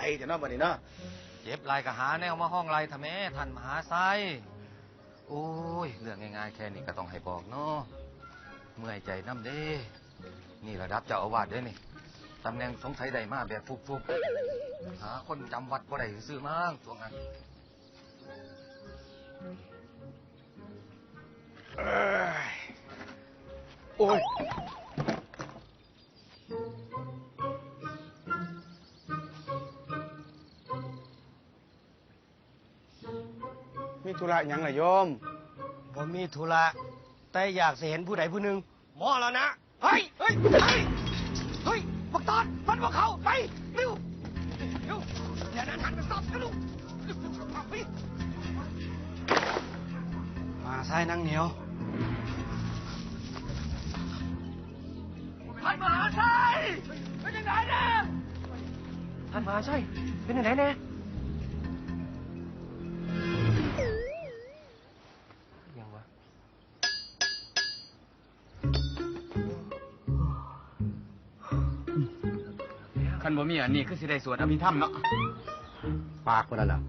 ไรแต่เนาะบัดนี้เนาะเจ็บไรก็หาแนวมาห้องไรทำไมท่านมหาไซโอ้ยเรื่องง่ายๆแค่นี้ก็ต้องให้บอกเนาะเมื่อยใจน้ำเด้นี่ระดับเจ้าอาวาสเด้นี่ตำแหน่งสงสัยใดมาแบบฟุกๆหาคนจำวัดบ่ได้ซื้อมั่งช่วงนั้นโอ้ยมีธุระหยังล่ะโยมผมมีธุระแต่อยากเห็นผู้ใดผู้หนึ่งหมอแล้วนะเฮ้ยบักตอนฟันพวกเขาไปเร็วอย่านั้นหันไปซับกันลูกมาซ้ายนั่งเหนียวท่านมหาชัยเป็นยังไงเนี่ยท่านมหาชัยเป็นยังไงเนี่ยยังวะคันบ่มีอันนี้คือสิได้สวดอภิธรรมเนาะปากคนนั้นล่ะ